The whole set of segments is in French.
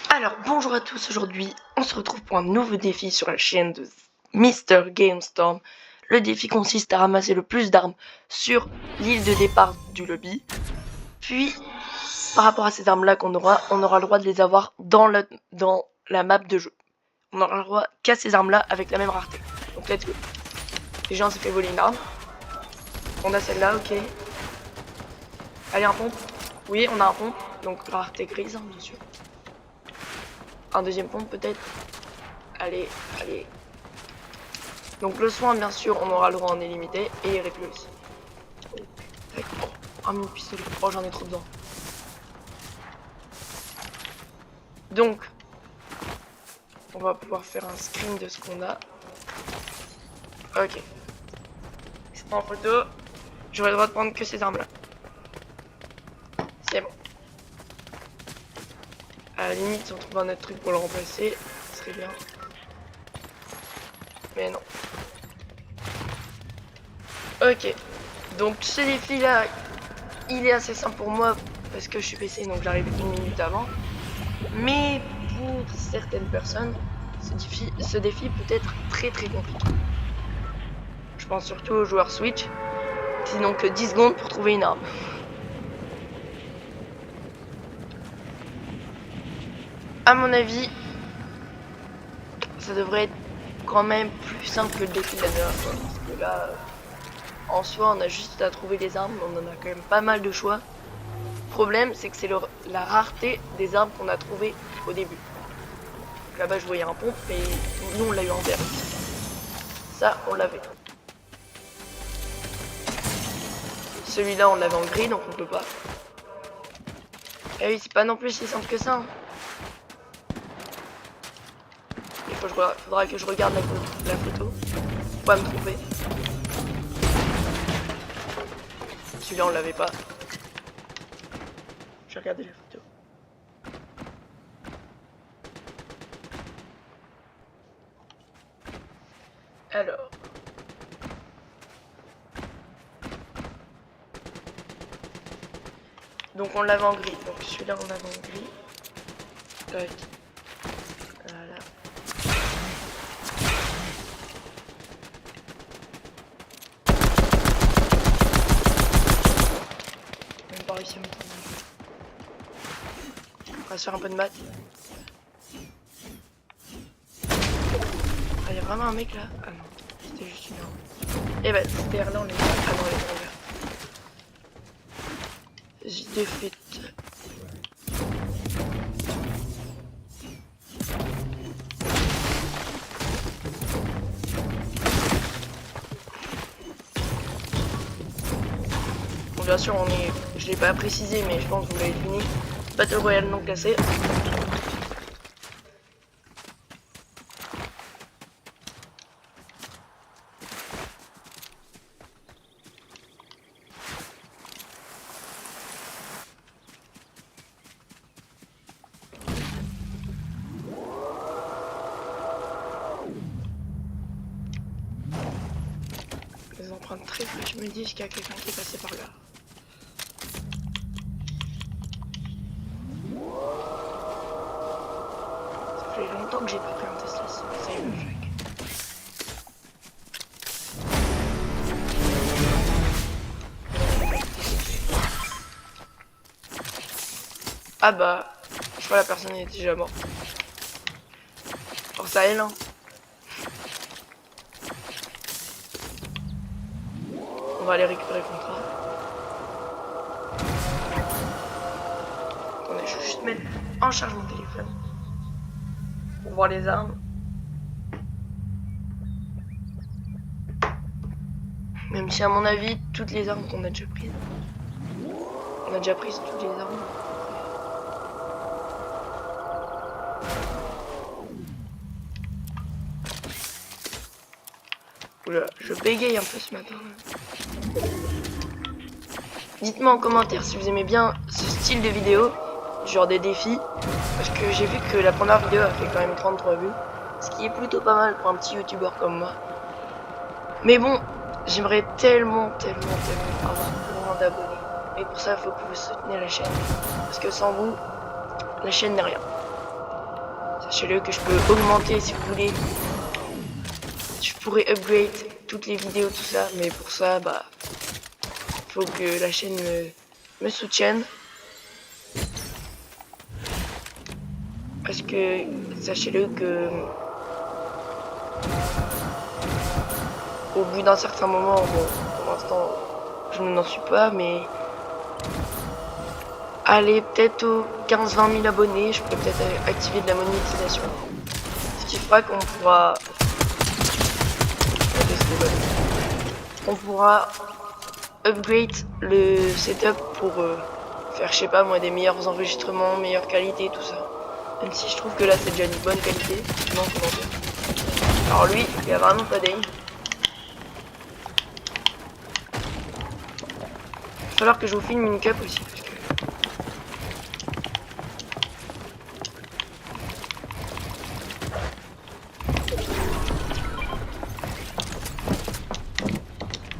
Alors bonjour à tous, aujourd'hui on se retrouve pour un nouveau défi sur la chaîne de Mr GameStorm. Le défi consiste à ramasser le plus d'armes sur l'île de départ du lobby. Puis par rapport à ces armes là on aura le droit de les avoir dans la map de jeu. On aura le droit qu'à ces armes là avec la même rareté. Donc let's go. Déjà on s'est fait voler une arme. On a celle là, ok. Allez, un pompe. Oui, on a un pompe, donc rareté grise hein, bien sûr. Un deuxième pompe peut-être. Allez. Donc le soin bien sûr on aura le droit en illimité et répli aussi. Oh, un mini pistolet. Oh j'en ai trop besoin. Donc on va pouvoir faire un screen de ce qu'on a. Ok. C'est en photo. J'aurai le droit de prendre que ces armes là. C'est bon. À la limite si on trouve un autre truc pour le remplacer, ce serait bien. Mais non. Ok. Donc ce défi là, il est assez simple pour moi parce que je suis PC donc j'arrive une minute avant. Mais pour certaines personnes, ce défi peut être très compliqué. Je pense surtout aux joueurs Switch qui n'ont que 10 secondes pour trouver une arme. À mon avis, ça devrait être quand même plus simple que le défi de la dernière fois. Parce que là, en soi, on a juste à trouver les armes, on en a quand même pas mal de choix. Le problème, c'est que c'est la rareté des armes qu'on a trouvées au début. Là-bas, je voyais un pompe, mais nous, on l'a eu en vert. Ça, on l'avait. Celui-là, on l'avait en gris, donc on peut pas. Et oui, c'est pas non plus si simple que ça. Hein. Faudra que je regarde la photo. Faut pas me tromper. Celui-là, on l'avait pas. Je vais regarder la photo. Alors. Donc on l'avait en gris. Donc celui-là, on l'avait en gris. Tac. Voilà. Même pas réussi à me prendre. On va se faire un peu de maths. Ah, y a vraiment un mec là? Ah non, c'était juste une arme. Et bah, c'était là, on est. Ah non, elle est en vert. J'ai défait. Bon, bien sûr, je l'ai pas précisé, mais je pense que vous l'avez fini. Battle Royale non classé. Les empreintes très fraîches me disent qu'il y a quelqu'un qui est passé par là. Ça fait longtemps que j'ai pas pris un Tesla, ça y est le jack. Ah bah, je vois la personne est déjà morte. Force à elle, hein. On va aller récupérer le contrat. Attendez, je vais juste mettre en charge mon téléphone. Pour voir les armes. Même si à mon avis, toutes les armes qu'on a déjà prises. On a déjà pris toutes les armes. Oula, je bégaye un peu ce matin. Dites-moi en commentaire si vous aimez bien ce style de vidéo, genre des défis. Parce que j'ai vu que la première vidéo a fait quand même 33 vues. Ce qui est plutôt pas mal pour un petit youtubeur comme moi. Mais bon, j'aimerais tellement avoir moins d'abonnés. Et pour ça, il faut que vous souteniez la chaîne. Parce que sans vous, la chaîne n'est rien. Sachez-le que je peux augmenter si vous voulez. Je pourrais upgrade toutes les vidéos, tout ça, mais pour ça, bah, faut que la chaîne me soutienne. Parce que, sachez-le que, au bout d'un certain moment, bon, pour l'instant, je n'en suis pas, mais allez, peut-être aux 15-20 000 abonnés, je pourrais peut-être activer de la monétisation. Ce qui fera qu'on pourra... On pourra upgrade le setup pour faire, je sais pas moi, des meilleurs enregistrements, meilleure qualité, tout ça. Même si je trouve que là c'est déjà une bonne qualité. Non, comment dire. Alors lui, il a vraiment pas d'aim. Il va falloir que je vous filme une cup aussi. Parce que...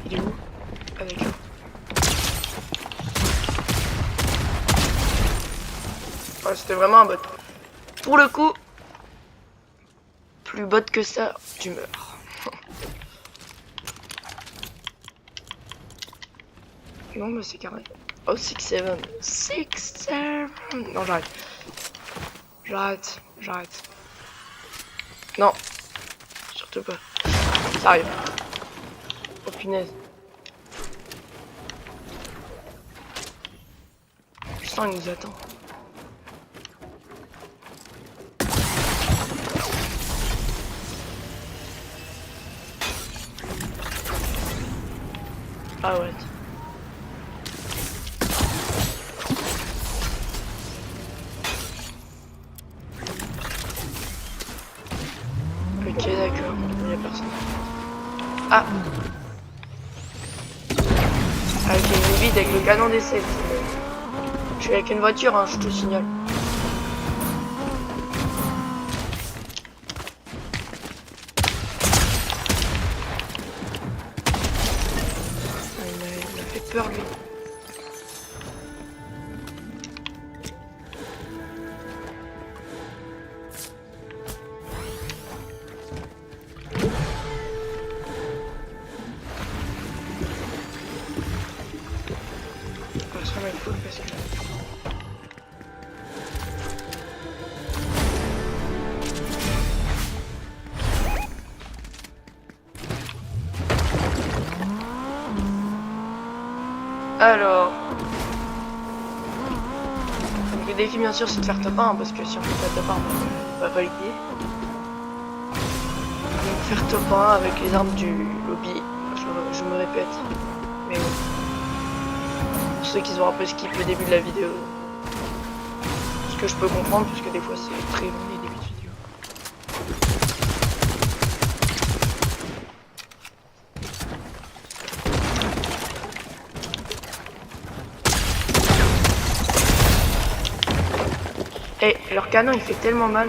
Il est où? Avec eux. Ouais, c'était vraiment un bot. Pour le coup, plus bot que ça, tu meurs. Non, mais c'est carré. Oh, 6-7. 6-7. Non, j'arrête. J'arrête. Non. Surtout pas. Ça arrive. Oh punaise. Je sens qu'il nous attend. Ah ouais. Ok, d'accord, il n'y a personne. Ah! Avec une vide avec le canon d'essai. Je suis avec une voiture, hein, je te signale. Il m'a fait peur, lui. Parce que... Alors... Donc le défi bien sûr c'est de faire top 1 parce que si on fait pas top 1 on va valider. Donc faire top 1 avec les armes du lobby, je me répète. Mais bon. Pour ceux qui ont un peu skip le début de la vidéo. Ce que je peux comprendre puisque des fois c'est très long les débuts de vidéo. Et leur canon il fait tellement mal.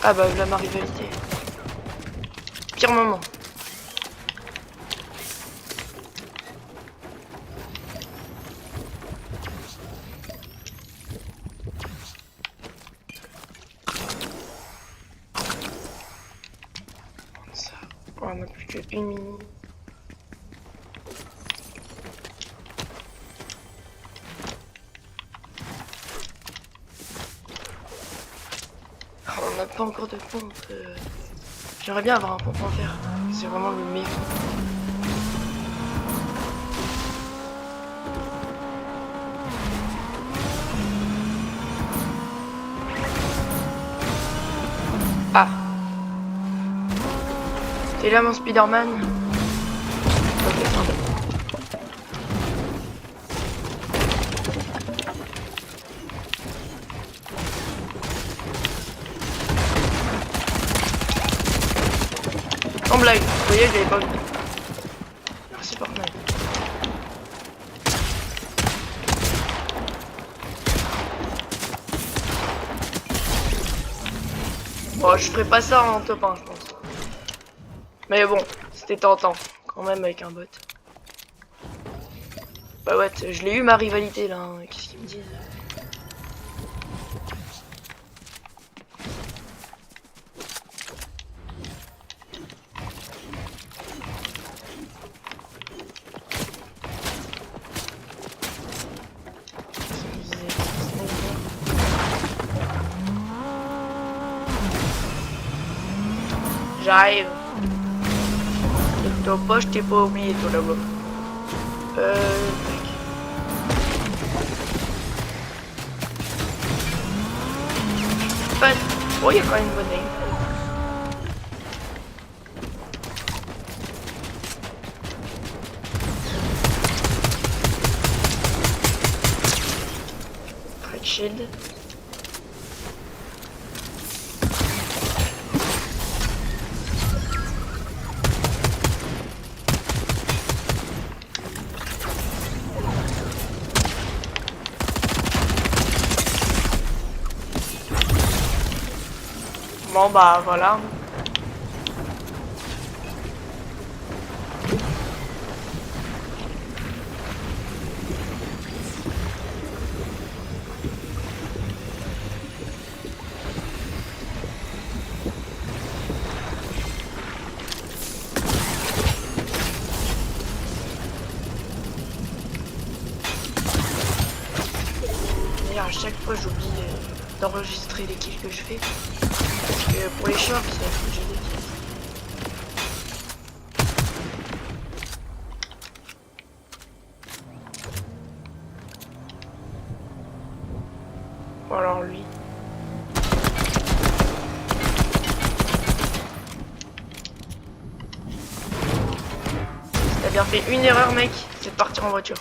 Ah bah là ma rivalité. Pire moment. Ça, on a plus qu'une minute. On n'a pas encore de pompe. J'aimerais bien avoir un pompe en fer. C'est vraiment le meilleur. Ah. T'es là mon Spider-Man? Ok, pardon. En blague, vous voyez, j'avais pas vu. Merci Fortnite. Bon, je ferai pas ça en top 1, je pense. Mais bon, c'était tentant, quand même avec un bot. Bah ouais, je l'ai eu ma rivalité là, hein. Qu'est-ce qu'ils me disent? J'arrive. Toi pas, je t'ai pas oublié toi là-bas. Oh, il y a quand même une bonne aim. Red shield. Bon bah voilà. D'ailleurs à chaque fois j'oublie d'enregistrer les kills que je fais. Parce que pour les shorts, j'ai des kills. Bon alors lui. T'as bien fait une erreur mec, c'est de partir en voiture.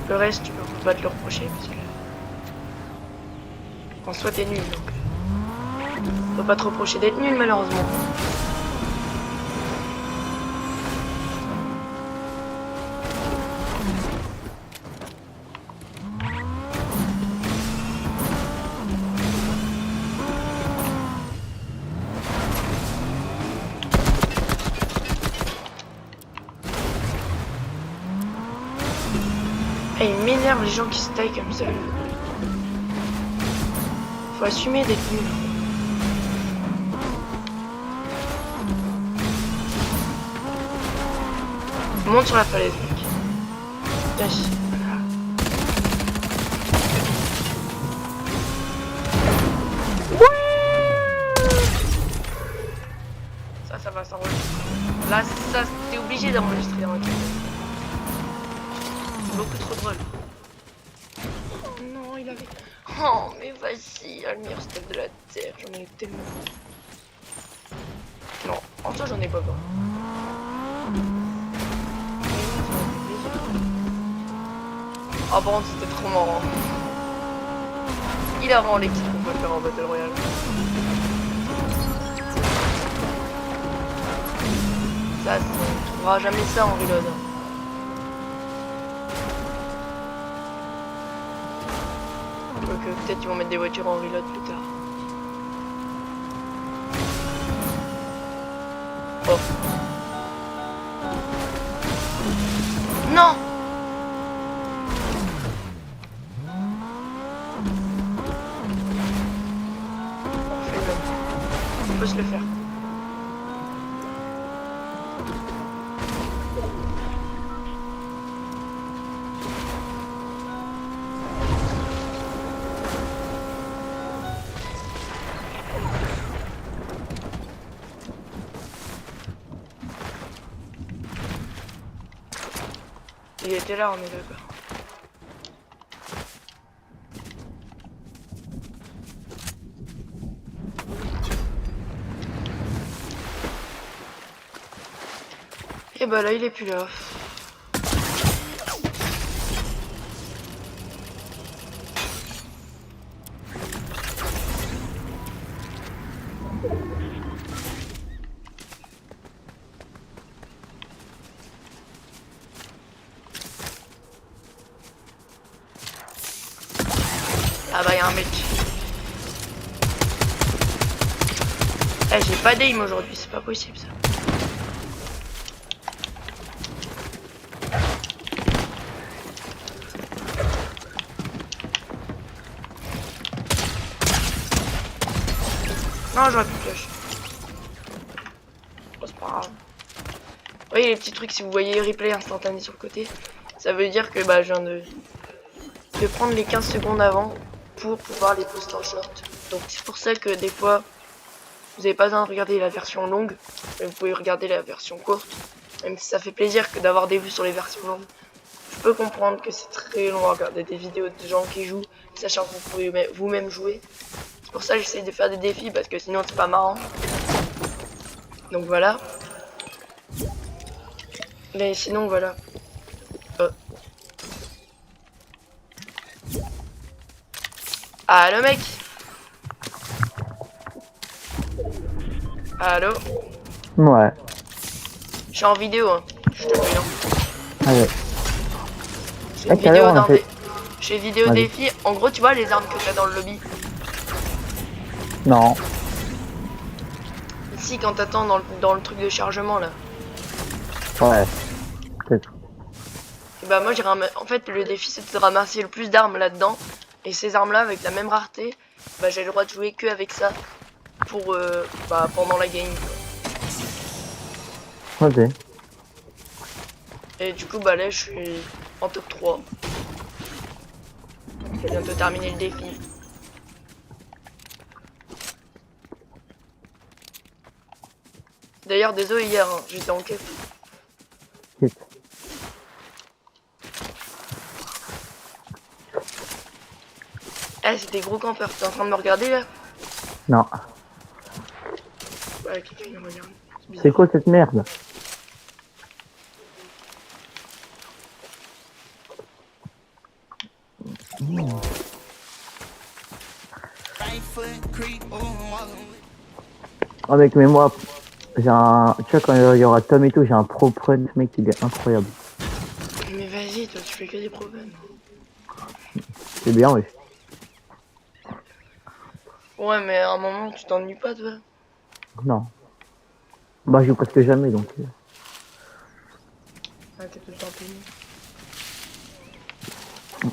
Le reste, tu peux pas te le reprocher parce que en soi t'es nul donc. On peut pas te reprocher d'être nul malheureusement. Et il m'énerve les gens qui se taillent comme ça. Faut assumer d'être nul. Monte sur la falaise, mec. Yes. Ouais. Ça va s'enregistrer. Là, ça, t'es obligé d'enregistrer dans le truc. Beaucoup trop drôle. Oh non, il avait... Oh, mais vas-y, le meilleur step de la terre, j'en ai tellement... Non, en soi, j'en ai pas peur. Ah bon, c'était trop marrant. Il a vraiment l'équipe qu'on peut faire en Battle Royale. Ça, on trouvera jamais ça en reload. Peut-être ils vont mettre des voitures en reload plus tard. Oh. Non. On fait le... On peut se le faire. Il était là, on est d'accord. Et bah là, il est plus là. Ah bah y'a un mec. Eh, j'ai pas d'aim aujourd'hui, c'est pas possible ça. Non, j'aurais pu flash. Oh, c'est pas grave. Vous voyez les petits trucs, si vous voyez replay instantané sur le côté, ça veut dire que bah, je viens de prendre les 15 secondes avant pour pouvoir les poster en short. Donc c'est pour ça que des fois, vous n'avez pas besoin de regarder la version longue, mais vous pouvez regarder la version courte. Même si ça fait plaisir que d'avoir des vues sur les versions longues. Je peux comprendre que c'est très long à regarder des vidéos de gens qui jouent, sachant que vous pouvez vous-même jouer. C'est pour ça que j'essaie de faire des défis, parce que sinon c'est pas marrant. Donc voilà. Mais sinon voilà. Allo mec. Allo. Ouais. Je suis en vidéo, hein. Je te préviens. Allez. C'est une tout à l'heure, vidéo on a d'un fait- Je fais vidéo Vas-y. défi. En gros, tu vois les armes que t'as dans le lobby. Non. Ici, quand t'attends dans le truc de chargement là. Ouais. Peut-être. Et bah moi en fait le défi c'est de ramasser le plus d'armes là-dedans. Et ces armes là avec la même rareté, bah j'ai le droit de jouer que avec ça. Pour bah pendant la game. Vas-y. Et du coup bah là je suis en top 3. Je viens de terminer le défi. D'ailleurs désolé hier, hein, j'étais en quête. Vite. Eh c'était gros campeur, t'es en train de me regarder là? Non. Ouais, quelqu'un me regarde. C'est quoi cette merde? Oh mec, mais moi, j'ai un... Tu vois, quand il y aura Tom et tout, j'ai un pro prune, ce mec, il est incroyable. Mais vas-y, toi tu fais que des problèmes. C'est bien, oui. Ouais, mais à un moment tu t'ennuies pas toi. Non. Bah, je joue presque jamais, donc... Ah, t'es tout le temps pénible.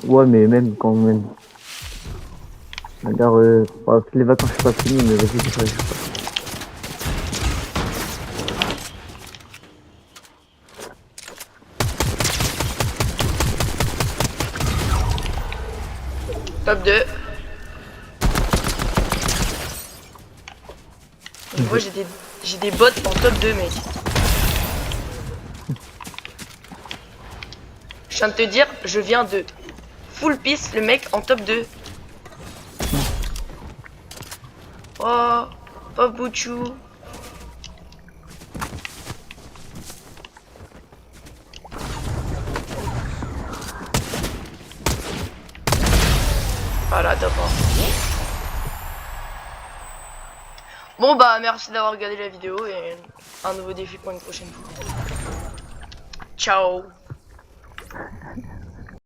Ouais, mais même quand même... D'ailleurs, ouais, toutes les vacances, je suis pas fini, mais vas-y, je ferai. Top 2. Moi j'ai des bots en top 2 mec. Je viens de te dire, je viens de full piece le mec en top 2. Oh, oh Bouchou. Voilà, top 1. Bon bah merci d'avoir regardé la vidéo et un nouveau défi pour une prochaine fois. Ciao.